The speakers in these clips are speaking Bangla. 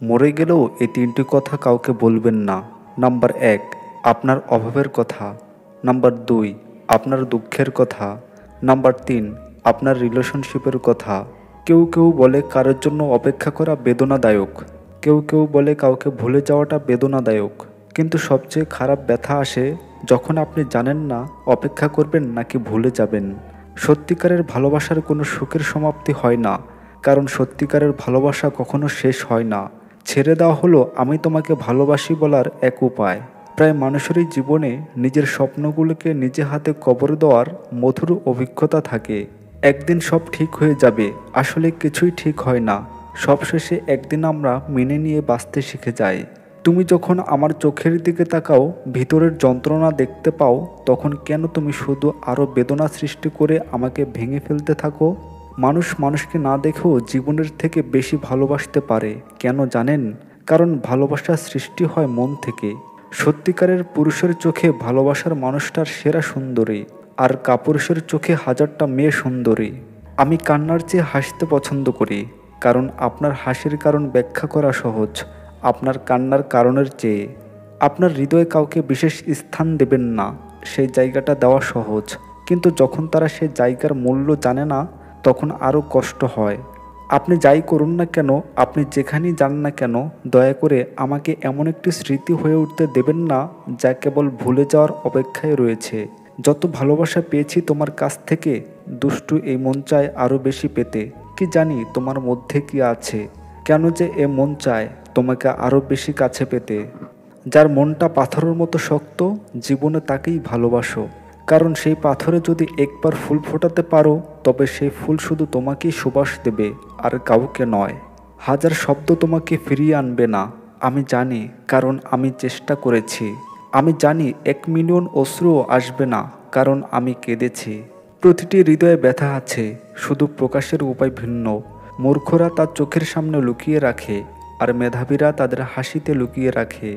মরে গেলেও এই তিনটি কথা কাউকে বলবেন না। নাম্বার ১, আপনার অভাবের কথা। নাম্বার ২, আপনার দুঃখের কথা। নাম্বার ৩, আপনার রিলেশনশিপের কথা। কেউ কেউ বলে কারোর জন্য অপেক্ষা করা বেদনাদায়ক। কেউ কেউ বলে কাউকে ভুলে যাওয়াটা বেদনাদায়ক। কিন্তু সবচেয়ে খারাপ ব্যথা আসে যখন আপনি জানেন না অপেক্ষা করবেন নাকি ভুলে যাবেন। সত্যিকারের ভালোবাসার কোনো সুখের সমাপ্তি হয় না, কারণ সত্যিকারের ভালোবাসা কখনো শেষ হয় না। ছেড়ে দেওয়া হলো আমি তোমাকে ভালোবাসি বলার এক উপায়। প্রায় মানুষেরই জীবনে নিজের স্বপ্নগুলোকে নিজে হাতে কবর দেওয়ার মধুর অভিজ্ঞতা থাকে। একদিন সব ঠিক হয়ে যাবে, আসলে কিছুই ঠিক হয় না। সবশেষে একদিন আমরা মেনে নিয়ে বাঁচতে শিখে যাই। তুমি যখন আমার চোখের দিকে তাকাও, ভিতরের যন্ত্রণা দেখতে পাও, তখন কেন তুমি শুধু আরও বেদনা সৃষ্টি করে আমাকে ভেঙে ফেলতে থাকো? মানুষ মানুষকে না দেখেও জীবনের থেকে বেশি ভালোবাসতে পারে। কেন জানেন? কারণ ভালোবাসার সৃষ্টি হয় মন থেকে। সত্যিকারের পুরুষের চোখে ভালোবাসার মানুষটার সেরা সুন্দরী, আর কাপুরুষের চোখে হাজারটা মেয়ে সুন্দরী। আমি কান্নার চেয়ে হাসতে পছন্দ করি, কারণ আপনার হাসির কারণ ব্যাখ্যা করা সহজ আপনার কান্নার কারণের চেয়ে। আপনার হৃদয়ে কাউকে বিশেষ স্থান দেবেন না, সেই জায়গাটা দেওয়া সহজ, কিন্তু যখন তারা সেই জায়গার মূল্য জানে না, তখন আরও কষ্ট হয়। আপনি যাই করুন না কেন, আপনি যেখানেই যান না কেন, দয়া করে আমাকে এমন একটি স্মৃতি হয়ে উঠতে দেবেন না যা কেবল ভুলে যাওয়ার অপেক্ষায় রয়েছে। যত ভালোবাসা পেয়েছি তোমার কাছ থেকে, দুষ্টু এই মন চায় আরও বেশি পেতে। কি জানি তোমার মধ্যে কি আছে, কেন যে এ মন চায় তোমাকে আরও বেশি কাছে পেতে। যার মনটা পাথরের মতো শক্ত, জীবনে তাকেই ভালোবাসো, কারণ সেই পাথরে যদি একবার ফুল ফোটাতে পারো, তবে সেই ফুল শুধু তোমাকেই সুবাস দেবে, আর কাউকে নয়। হাজার শব্দ তোমাকে ফিরিয়ে আনবে না, আমি জানি, কারণ আমি চেষ্টা করেছি। আমি জানি 1 মিলিয়ন অশ্রুও আসবে না, কারণ আমি কেঁদেছি। প্রতিটি হৃদয়ে ব্যথা আছে, শুধু প্রকাশের উপায় ভিন্ন। মূর্খরা তার চোখের সামনে লুকিয়ে রাখে, আর মেধাবীরা তাদের হাসিতে লুকিয়ে রাখে।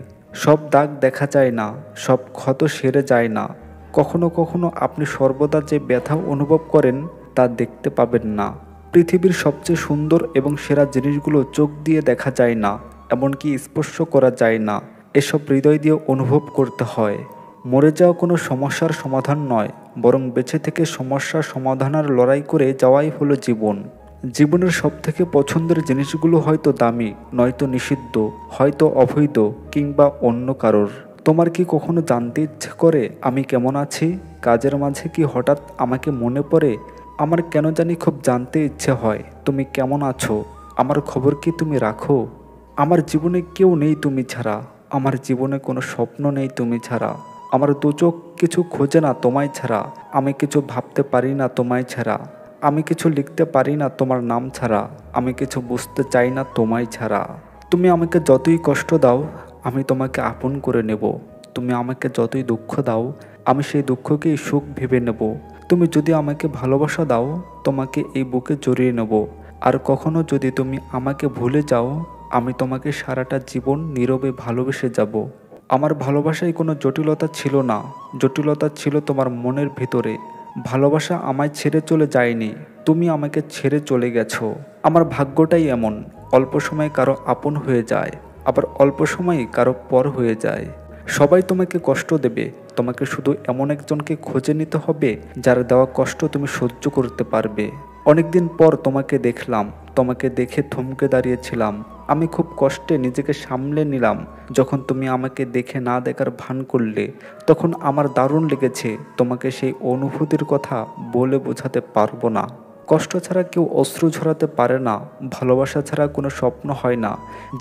সব দাগ দেখা যায় না, সব ক্ষত সেরে যায় না। কখনো কখনো আপনি সর্বদা যে ব্যথা অনুভব করেন তা দেখতে পাবেন না। পৃথিবীর সবচেয়ে সুন্দর এবং সেরা জিনিসগুলো চোখ দিয়ে দেখা যায় না, এমনকি স্পর্শ করা যায় না। এসব হৃদয় দিয়ে অনুভব করতে হয়। মরে যাওয়া কোনো সমস্যার সমাধান নয়, বরং বেঁচে থেকে সমস্যার সমাধানের লড়াই করে যাওয়াই হলো জীবন। জীবনের সবথেকে পছন্দের জিনিসগুলো হয়তো দামি, নয়তো নিষিদ্ধ, হয়তো অবৈধ, কিংবা অন্য কারোর। তোমার কি কখনো জানতে ইচ্ছে করে আমি কেমন আছি? কাজের মাঝে কি হঠাৎ আমাকে মনে পড়ে? আমার কেন জানি খুব জানতে ইচ্ছে হয় তুমি কেমন আছো। আমার খবর কি তুমি রাখো? আমার জীবনে কেউ নেই তুমি ছাড়া, আমার জীবনে কোনো স্বপ্ন নেই তুমি ছাড়া। আমার দুচোখ কিছু খোঁজে না তোমায় ছাড়া, আমি কিছু ভাবতে পারি না তোমায় ছাড়া। আমি কিছু লিখতে পারি না তোমার নাম ছাড়া, আমি কিছু বুঝতে চাই না তোমায় ছাড়া। তুমি আমাকে যতই কষ্ট দাও, আমি তোমাকে আপন করে নেব। তুমি আমাকে যতই দুঃখ দাও, আমি সেই দুঃখকেই সুখ ভেবে নেব। তুমি যদি আমাকে ভালোবাসা দাও, তোমাকে এই বুকে জড়িয়ে নেব। আর কখনো যদি তুমি আমাকে ভুলে যাও, আমি তোমাকে সারাটা জীবন নীরবে ভালোবেসে যাব। আমার ভালোবাসায় কোনো জটিলতা ছিল না, জটিলতা ছিল তোমার মনের ভিতরে। ভালোবাসা আমায় ছেড়ে চলে যায়নি, তুমি আমাকে ছেড়ে চলে গেছো। আমার ভাগ্যটাই এমন, অল্প সময় কারো আপন হয়ে যায়, আবার অল্প সময়ই কারো পর হয়ে যায়। সবাই তোমাকে কষ্ট দেবে, তোমাকে শুধু এমন একজনকে খুঁজে নিতে হবে যার দেওয়া কষ্ট তুমি সহ্য করতে পারবে। অনেকদিন পর তোমাকে দেখলাম, তোমাকে দেখে থমকে দাঁড়িয়েছিলাম। আমি খুব কষ্টে নিজেকে সামলে নিলাম। যখন তুমি আমাকে দেখে না দেখার ভান করলে, তখন আমার দারুণ লেগেছে। তোমাকে সেই অনুভূতির কথা বলে বোঝাতে পারবো না। কষ্ট ছাড়া কেউ অশ্রু ঝরাতে পারে না, ভালোবাসা ছাড়া কোনো স্বপ্ন হয় না।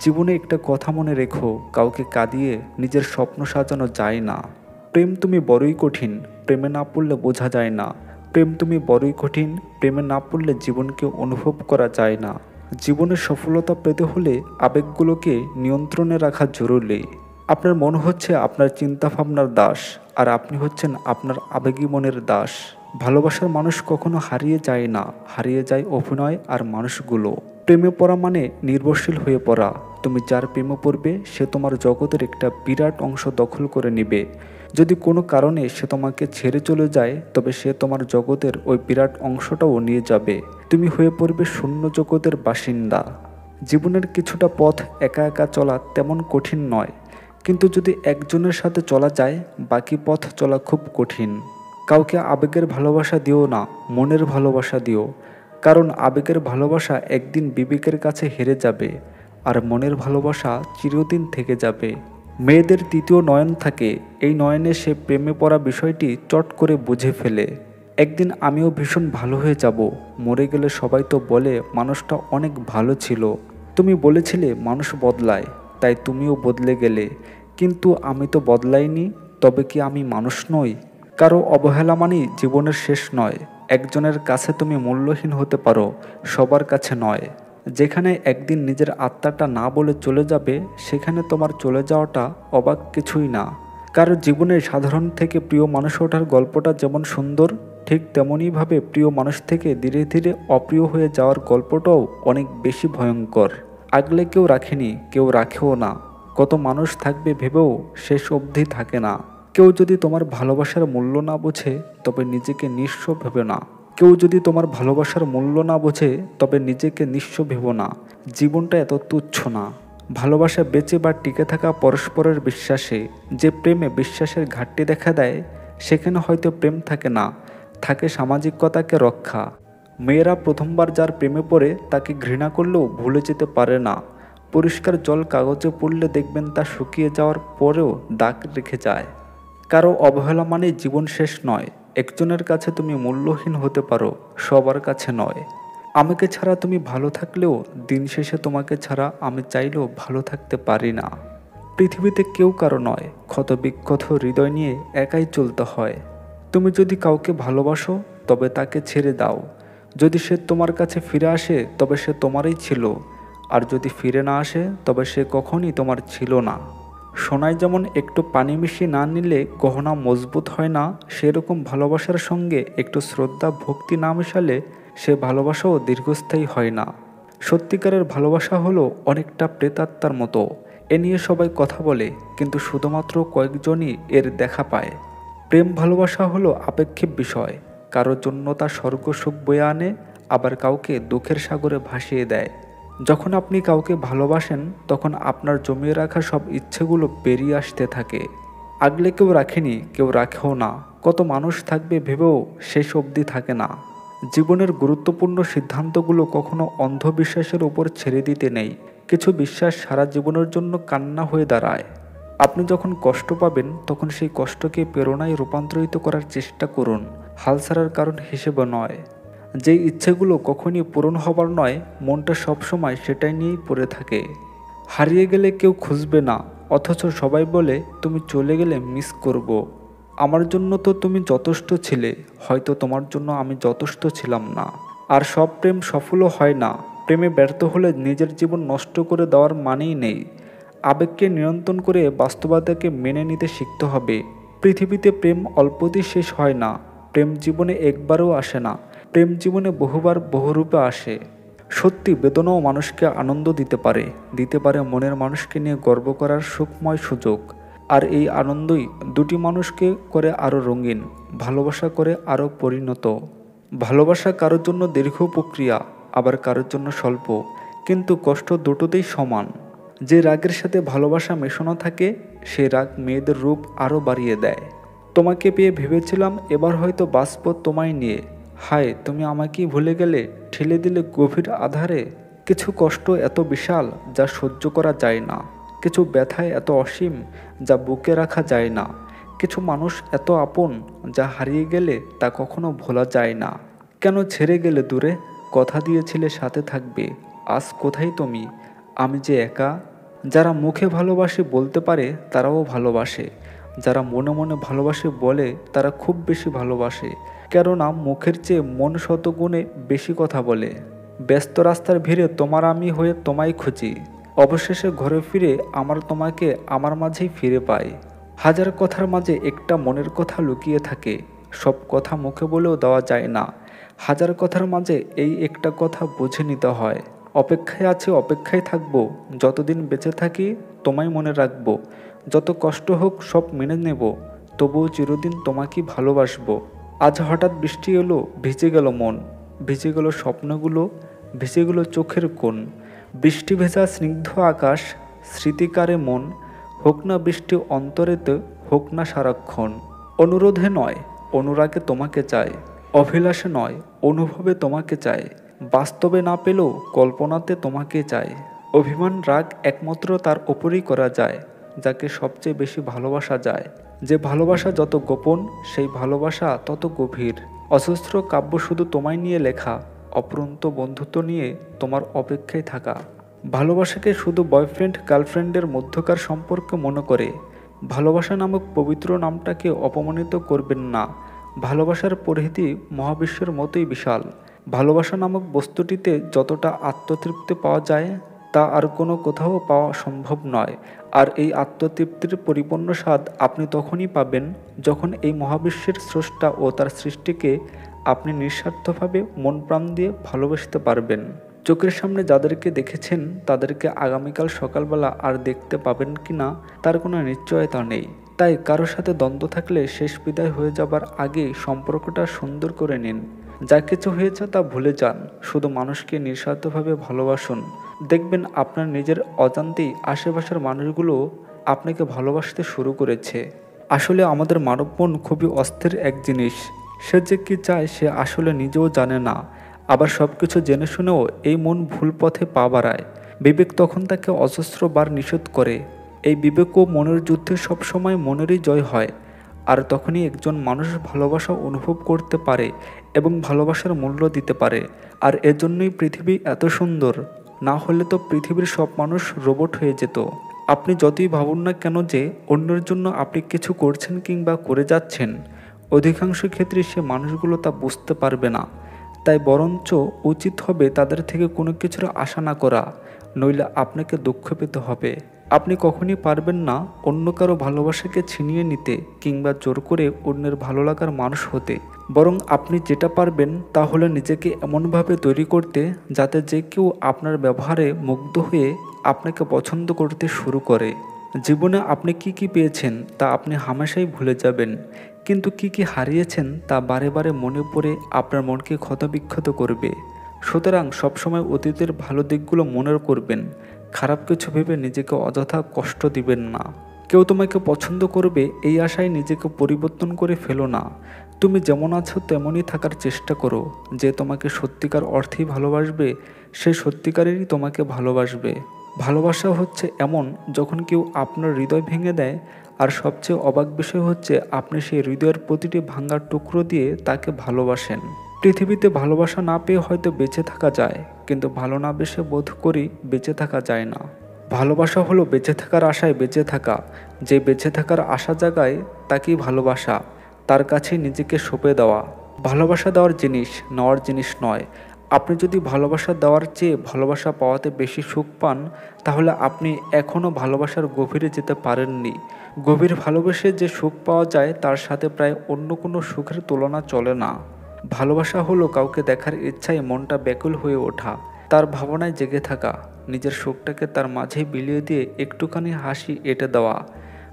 জীবনে একটা কথা মনে রেখো, কাউকে কাঁদিয়ে নিজের স্বপ্ন সাজানো যায় না। প্রেম তুমি বড়ই কঠিন, প্রেমে না পড়লে বোঝা যায় না। প্রেম তুমি বড়ই কঠিন, প্রেমে না পড়লে জীবনকে অনুভব করা যায় না। জীবনের সফলতা পেতে হলে আবেগগুলোকে নিয়ন্ত্রণে রাখা জরুরি। আপনার মন হচ্ছে আপনার চিন্তাভাবনার দাস, আর আপনি হচ্ছেন আপনার আবেগী মনের দাস। ভালোবাসার মানুষ কখনো হারিয়ে যায় না, হারিয়ে যায় অভিনয় আর মানুষগুলো। প্রেমে পড়া মানে নির্ভরশীল হয়ে পড়া। তুমি যার প্রেমে পড়বে সে তোমার জগতের একটা বিরাট অংশ দখল করে নেবে। যদি কোনো কারণে সে তোমাকে ছেড়ে চলে যায়, তবে সে তোমার জগতের ওই বিরাট অংশটাও নিয়ে যাবে। তুমি হয়ে পড়বে শূন্য জগতের বাসিন্দা। জীবনের কিছুটা পথ একা একা চলা তেমন কঠিন নয়, কিন্তু যদি একজনের সাথে চলা যায় বাকি পথ চলা খুব কঠিন। কাউকে আবেগের ভালোবাসা দিও না, মনের ভালোবাসা দিও, কারণ আবেগের ভালোবাসা একদিন বিবেকের কাছে হেরে যাবে, আর মনের ভালোবাসা চিরদিন থেকে যাবে। মেয়েদের তৃতীয় নয়ন থাকে, এই নয়নে সে প্রেমে পড়া বিষয়টি চট করে বুঝে ফেলে। একদিন আমিও ভীষণ ভালো হয়ে যাব, মরে গেলে সবাই তো বলে মানুষটা অনেক ভালো ছিল। তুমি বলেছিলে মানুষ বদলায়, তাই তুমিও বদলে গেলে, কিন্তু আমি তো বদলাইনি। তবে কি আমি মানুষ নই? কারো অবহেলা মানেই জীবনের শেষ নয়। একজনের কাছে তুমি মূল্যহীন হতে পারো, সবার কাছে নয়। যেখানে একদিন নিজের আত্মাটা না বলে চলে যাবে, সেখানে তোমার চলে যাওয়াটা অবাক কিছুই না। কারো জীবনে সাধারণ থেকে প্রিয় মানুষ ওঠার গল্পটা যেমন সুন্দর, ঠিক তেমনইভাবে প্রিয় মানুষ থেকে ধীরে ধীরে অপ্রিয় হয়ে যাওয়ার গল্পটাও অনেক বেশি ভয়ঙ্কর। আগলে কেউ রাখেনি, কেউ রাখেও না। কত মানুষ থাকবে ভেবেও শেষ অবধি থাকে না। কেউ যদি তোমার ভালোবাসার মূল্য না বোঝে, তবে নিজেকে নিঃস্ব ভেবে না। কেউ যদি তোমার ভালোবাসার মূল্য না বোঝে, তবে নিজেকে নিঃস্ব ভেবো না। জীবনটা এত তুচ্ছ না। ভালোবাসা বেঁচে বা টিকে থাকা পরস্পরের বিশ্বাসে। যে প্রেমে বিশ্বাসের ঘাটতি দেখা দেয়, সেখানে হয়তো প্রেম থাকে না, থাকে সামাজিকতাকে রক্ষা। মেয়েরা প্রথমবার যার প্রেমে পড়ে তাকে ঘৃণা করলেও ভুলে যেতে পারে না। পরিষ্কার জল কাগজে পড়লে দেখবেন তা শুকিয়ে যাওয়ার পরেও দাগ রেখে যায়। কারো অবহেলা মানে জীবন শেষ নয়। একজনের কাছে তুমি মূল্যহীন হতে পারো, সবার কাছে নয়। আমাকে ছাড়া তুমি ভালো থাকলেও দিন শেষে তোমাকে ছাড়া আমি চাইলেও ভালো থাকতে পারি না। পৃথিবীতে কেউ কারো নয়, ক্ষত বিক্ষত হৃদয় নিয়ে একাই চলতে হয়। তুমি যদি কাউকে ভালোবাসো, তবে তাকে ছেড়ে দাও। যদি সে তোমার কাছে ফিরে আসে, তবে সে তোমারই ছিল, আর যদি ফিরে না আসে, তবে সে কখনই তোমার ছিল না। সোনায় যেমন একটু পানি মিশিয়ে না নিলে গহনা মজবুত হয় না, সেরকম ভালোবাসার সঙ্গে একটু শ্রদ্ধা ভক্তি না মেশালে সে ভালোবাসাও দীর্ঘস্থায়ী হয় না। সত্যিকারের ভালোবাসা হলো অনেকটা প্রেতাত্মার মতো। এ নিয়ে সবাই কথা বলে, কিন্তু শুধুমাত্র কয়েকজনই এর দেখা পায়। প্রেম ভালোবাসা হলো আপেক্ষিক বিষয়। কারোর জন্য তা স্বর্গ সুখ বয়ে আনে, আবার কাউকে দুঃখের সাগরে ভাসিয়ে দেয়। যখন আপনি কাউকে ভালোবাসেন, তখন আপনার জমিয়ে রাখা সব ইচ্ছেগুলো বেরিয়ে আসতে থাকে। আগলে কেউ রাখেনি, কেউ রাখেও না। কত মানুষ থাকবে ভেবেও শেষ অবধি থাকে না। জীবনের গুরুত্বপূর্ণ সিদ্ধান্তগুলো কখনো অন্ধবিশ্বাসের উপর ছেড়ে দিতে নেই। কিছু বিশ্বাস সারা জীবনের জন্য কান্না হয়ে দাঁড়ায়। আপনি যখন কষ্ট পাবেন, তখন সেই কষ্টকে প্রেরণায় রূপান্তরিত করার চেষ্টা করুন, হাল ছাড়ার কারণ হিসেবে নয়। যেই ইচ্ছেগুলো কখনই পূরণ হবার নয়, মনটা সবসময় সেটাই নিয়েই পড়ে থাকে। হারিয়ে গেলে কেউ খুঁজবে না, অথচ সবাই বলে তুমি চলে গেলে মিস করব। আমার জন্য তো তুমি যথেষ্ট ছিলে, হয়তো তোমার জন্য আমি যথেষ্ট ছিলাম না। আর সব প্রেম সফলও হয় না। প্রেমে ব্যর্থ হলে নিজের জীবন নষ্ট করে দেওয়ার মানেই নেই। আবেগকে নিয়ন্ত্রণ করে বাস্তবতাকে মেনে নিতে শিখতে হবে। পৃথিবীতে প্রেম অল্পতেই শেষ হয় না। প্রেম জীবনে একবারও আসে না, প্রেম জীবনে বহুবার বহুরূপে আসে। সত্যি বেদনাও মানুষকে আনন্দ দিতে পারে মনের মানুষকে নিয়ে গর্ব করার সুখময় সুযোগ। আর এই আনন্দই দুটি মানুষকে করে আরও রঙিন, ভালোবাসা করে আরও পরিণত। ভালোবাসা কারোর জন্য দীর্ঘ প্রক্রিয়া, আবার কারোর জন্য স্বল্প, কিন্তু কষ্ট দুটোতেই সমান। যে রাগের সাথে ভালোবাসা মেশানো থাকে, সে রাগ মেয়েদের রূপ আরও বাড়িয়ে দেয়। তোমাকে পেয়ে ভেবেছিলাম এবার হয়তো বাঁচব তোমায় নিয়ে, হায় তুমি আমাকেই ভুলে গেলে, ঠেলে দিলে গভীর আধারে। কিছু কষ্ট এত বিশাল যা সহ্য করা যায় না, কিছু ব্যথায় এত অসীম যা বুকে রাখা যায় না, কিছু মানুষ এত আপন যা হারিয়ে গেলে তা কখনো ভোলা যায় না। কেন ছেড়ে গেলে দূরে? কথা দিয়েছিলে সাথে থাকবে, আজ কোথায় তুমি? আমি যে একা। যারা মুখে ভালোবাসে বলতে পারে তারাও ভালোবাসে, যারা মনে মনে ভালোবাসে বলে তারা খুব বেশি ভালোবাসে। কেননা মুখের চেয়ে মন শতগুণে বেশি কথা বলে। ব্যস্ত রাস্তার ভিড়ে তোমার আমি হয়ে তোমায় খুঁজি, অবশেষে ঘরে ফিরে আমার তোমাকে আমার মাঝেই ফিরে পাই। হাজার কথার মাঝে একটা মনের কথা লুকিয়ে থাকে, সব কথা মুখে বলেও দেওয়া যায় না। হাজার কথার মাঝে এই একটা কথা বুঝে নিতে হয়। অপেক্ষায় আছে, অপেক্ষায় থাকবো, যতদিন বেঁচে থাকি তোমায় মনে রাখবো। যত কষ্ট হোক সব মেনে নেব, তবুও চিরদিন তোমাকেই ভালোবাসবো। আজ হঠাৎ বৃষ্টি এলো, ভিজে গেল মন, ভিজে গেল স্বপ্নগুলো, ভিজে গেল চোখের কোণ, বৃষ্টি ভেজা স্নিগ্ধ আকাশ, স্মৃতিকারে মন, হোক না বৃষ্টি অন্তরেতে, হোক না সারাক্ষণ। অনুরোধে নয়, অনুরাগে তোমাকে চাই, অভিলাষে নয়, অনুভবে তোমাকে চাই, বাস্তবে না পেলেও কল্পনাতে তোমাকে চাই। অভিমান রাগ একমাত্র তার ওপরই করা যায় যাকে সবচেয়ে বেশি ভালোবাসা যায়। যে ভালোবাসা যত গোপন, সেই ভালোবাসা তত গভীর। অজস্র কাব্য শুধু তোমায় নিয়ে লেখা, অপরন্ত বন্ধুত্ব নিয়ে তোমার অপেক্ষায় থাকা। ভালোবাসাকে শুধু বয়ফ্রেন্ড গার্লফ্রেন্ডের মধ্যকার সম্পর্ক মনে করে। ভালোবাসা নামক পবিত্র নামটাকে অপমানিত করবেন না। ভালোবাসার পরিধি মহাবিশ্বের মতোই বিশাল। ভালোবাসা নামক বস্তুটিতে যতটা আত্মতৃপ্তি পাওয়া যায় তা আর কোনো কোথাও পাওয়া সম্ভব নয়। আর এই আত্মতৃপ্তির পরিপূর্ণ স্বাদ আপনি তখনই পাবেন যখন এই মহাবিশ্বের স্রষ্টা ও তার সৃষ্টিকে আপনি নিঃস্বার্থভাবে মন প্রাণ দিয়ে ভালোবাসতে পারবেন। চোখের সামনে যাদেরকে দেখেছেন তাদেরকে আগামীকাল সকালবেলা আর দেখতে পাবেন কিনা তার কোনো নিশ্চয়তা নেই। তাই কারো সাথে দ্বন্দ্ব থাকলে শেষ বিদায় হয়ে যাবার আগে সম্পর্কটা সুন্দর করে নিন। যা কিছু হয়েছে তা ভুলে যান, শুধু মানুষকে নিঃস্বার্থভাবে ভালোবাসুন। দেখবেন আপনার নিজের অজান্তেই আশেপাশের মানুষগুলো আপনাকে ভালোবাসতে শুরু করেছে। আসলে আমাদের মানব মন খুবই অস্থির এক জিনিস। সে যে কি চায় সে আসলে নিজেও জানে না। আবার সব কিছু জেনে শুনেও এই মন ভুল পথে পা বাড়ায়। বিবেক তখন তাকে অজস্র বার নিষেধ করে। এই বিবেক ও মনের যুদ্ধে সবসময় মনেরই জয় হয়। আর তখনই একজন মানুষ ভালোবাসা অনুভব করতে পারে এবং ভালোবাসার মূল্য দিতে পারে। আর এজন্যই পৃথিবী এত সুন্দর। না হলে তো পৃথিবীর সব মানুষ রোবট হয়ে যেত। আপনি যতই ভাবুন না কেন যে অন্যের জন্য আপনি কিছু করছেন কিংবা করে যাচ্ছেন, অধিকাংশ ক্ষেত্রে সে মানুষগুলো তা বুঝতে পারবে না। তাই বরঞ্চ উচিত হবে তাদের থেকে কোনো কিছুর আশা না করা, নইলে আপনাকে দুঃখ পেতে হবে। আপনি কখনই পারবেন না অন্য কারো ভালোবাসাকে ছিনিয়ে নিতে কিংবা জোর করে অন্যের ভালো লাগার মানুষ হতে। বরং আপনি যেটা পারবেন তা হলো নিজেকে এমনভাবে তৈরি করতে যাতে যে কেউ আপনার ব্যবহারে মুগ্ধ হয়ে আপনাকে পছন্দ করতে শুরু করে। জীবনে আপনি কি কি পেয়েছেন তা আপনি হামেশাই ভুলে যাবেন, কিন্তু কি কি হারিয়েছেন তা বারে বারে মনে পড়ে আপনার মনকে ক্ষতবিক্ষত করবে। সুতরাং সবসময় অতীতের ভালো দিকগুলো মনে করবেন। খারাপ কিছু ভেবে নিজেকে অযথা কষ্ট দিবেন না। কেউ তোমাকে পছন্দ করবে এই আশায় নিজেকে পরিবর্তন করে ফেলো না। তুমি যেমন আছো তেমনই থাকার চেষ্টা করো। যে তোমাকে সত্যিকার অর্থেই ভালোবাসবে সে সত্যিকারেরই তোমাকে ভালোবাসবে। ভালোবাসা হচ্ছে এমন যখন কেউ আপনার হৃদয় ভেঙে দেয়, আর সবচেয়ে অবাক বিষয় হচ্ছে আপনি সেই হৃদয়ের প্রতিটি ভাঙা টুকরো দিয়ে তাকে ভালোবাসেন। পৃথিবীতে ভালোবাসা না পেয়ে হয়তো বেঁচে থাকা যায়, কিন্তু ভালো না বেসে বোধ করি বেঁচে থাকা যায় না। ভালোবাসা হলো বেঁচে থাকার আশায় বেঁচে থাকা। যে বেঁচে থাকার আশা জাগায় তাকেই ভালোবাসা, তার কাছে নিজেকে সঁপে দেওয়া। ভালোবাসা দেওয়ার জিনিস, নেওয়ার জিনিস নয়। আপনি যদি ভালোবাসা দেওয়ার চেয়ে ভালোবাসা পাওয়াতে বেশি সুখ পান, তাহলে আপনি এখনও ভালোবাসার গভীরে যেতে পারেননি। গভীর ভালোবেসে যে সুখ পাওয়া যায় তার সাথে প্রায় অন্য কোনো সুখের তুলনা চলে না। ভালোবাসা হলো কাউকে দেখার ইচ্ছায় মনটা ব্যাকুল হয়ে ওঠা, তার ভাবনায় জেগে থাকা, নিজের সুখটাকে তার মাঝে বিলিয়ে দিয়ে একটুখানি হাসি এঁটে দেওয়া।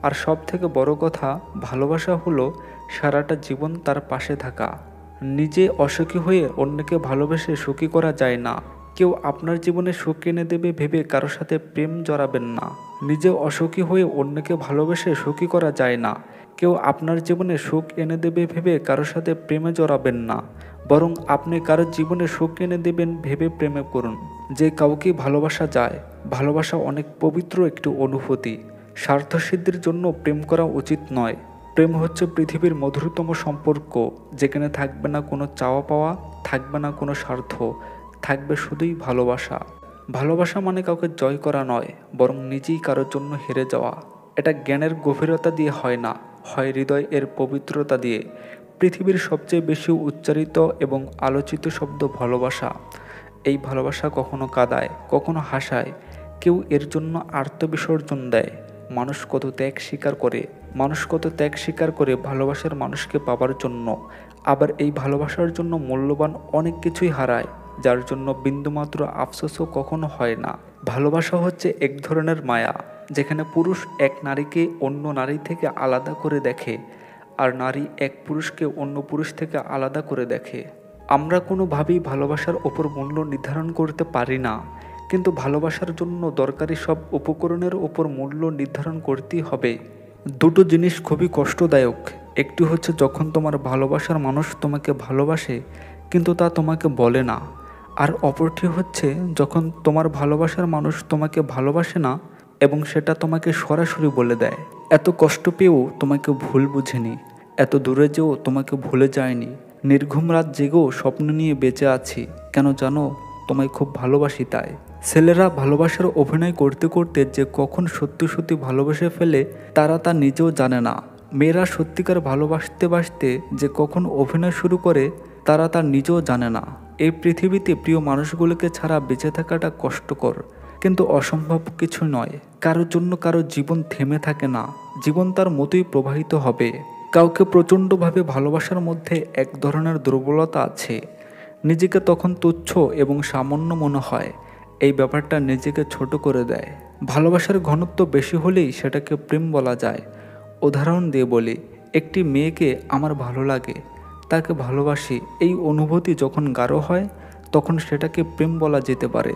আর সব থেকে বড় কথা, ভালোবাসা হলো সারাটা জীবন তার পাশে থাকা। নিজে অসুখী হয়ে অন্যকে ভালোবেসে সুখী করা যায় না। কেউ আপনার জীবনে সুখ এনে দেবে ভেবে কারো সাথে প্রেম জড়াবেন না। নিজে অসুখী হয়ে অন্যকে ভালোবেসে সুখী করা যায় না। কেউ আপনার জীবনে সুখ এনে দেবে ভেবে কারোর সাথে প্রেমে জড়াবেন না। বরং আপনি কারোর জীবনে সুখ এনে দেবেন ভেবে প্রেমে করুন। যে কাউকে ভালোবাসা যায়, ভালোবাসা অনেক পবিত্র একটি অনুভূতি। স্বার্থসিদ্ধির জন্য প্রেম করা উচিত নয়। প্রেম হচ্ছে পৃথিবীর মধুরতম সম্পর্ক, যেখানে থাকবে না কোনো চাওয়া পাওয়া, থাকবে না কোনো স্বার্থ, থাকবে শুধুই ভালোবাসা। ভালোবাসা মানে কাউকে জয় করা নয়, বরং নিজেই কারোর জন্য হেরে যাওয়া। এটা জ্ঞানের গভীরতা দিয়ে হয় না, হয় হৃদয় এর পবিত্রতা দিয়ে। পৃথিবীর সবচেয়ে বেশি উচ্চারিত এবং আলোচিত শব্দ ভালোবাসা। এই ভালোবাসা কখনো কাঁদায়, কখনো হাসায়, কেউ এর জন্য আত্মবিসর্জন দেয়। মানুষ কত ত্যাগ স্বীকার করে ভালোবাসার মানুষকে পাবার জন্য। আবার এই ভালোবাসার জন্য মূল্যবান অনেক কিছুই হারায়, যার জন্য বিন্দুমাত্র আফসোসও কখনো হয় না। ভালোবাসা হচ্ছে এক ধরনের মায়া, যেখানে পুরুষ এক নারীকে অন্য নারী থেকে আলাদা করে দেখে, আর নারী এক পুরুষকে অন্য পুরুষ থেকে আলাদা করে দেখে। আমরা কোনোভাবেই ভালোবাসার ওপর মূল্য নির্ধারণ করতে পারি না, কিন্তু ভালোবাসার জন্য দরকারি সব উপকরণের ওপর মূল্য নির্ধারণ করতেই হবে। দুটো জিনিস খুবই কষ্টদায়ক। একটি হচ্ছে যখন তোমার ভালোবাসার মানুষ তোমাকে ভালোবাসে কিন্তু তা তোমাকে বলে না, আর অপরটি হচ্ছে যখন তোমার ভালোবাসার মানুষ তোমাকে ভালোবাসে না এবং সেটা তোমাকে সরাসরি বলে দেয়। এত কষ্ট পেয়েও তোমাকে ভুল বুঝেনি, এত দূরে যেও তোমাকে ভুলে যায়নি, নির্ঘুম রাত জেগেও স্বপ্ন নিয়ে বেঁচে আছি, কেন জানো? তোমায় খুব ভালোবাসি তাই। ছেলেরা ভালোবাসার অভিনয় করতে করতে যে কখন সত্যি সত্যি ভালোবেসে ফেলে তারা তা নিজেও জানে না। মেয়েরা সত্যিকার ভালোবাসতে বাসতে যে কখন অভিনয় শুরু করে তারা তা নিজেও জানে না। এই পৃথিবীতে প্রিয় মানুষগুলোকে ছাড়া বেঁচে থাকাটা কষ্টকর, কিন্তু অসম্ভব কিছু নয়। কারোর জন্য কারো জীবন থেমে থাকে না, জীবন তার মতোই প্রবাহিত হবে। কাউকে প্রচণ্ডভাবে ভালোবাসার মধ্যে এক ধরনের দুর্বলতা আছে, নিজেকে তখন তুচ্ছ এবং সামান্য মনে হয়। এই ব্যাপারটা নিজেকে ছোট করে দেয়। ভালোবাসার ঘনত্ব বেশি হলেই সেটাকে প্রেম বলা যায়। উদাহরণ দিয়ে বলি, একটি মেয়েকে আমার ভালো লাগে, তাকে ভালোবাসি, এই অনুভূতি যখন গাঢ় হয় তখন সেটাকে প্রেম বলা যেতে পারে।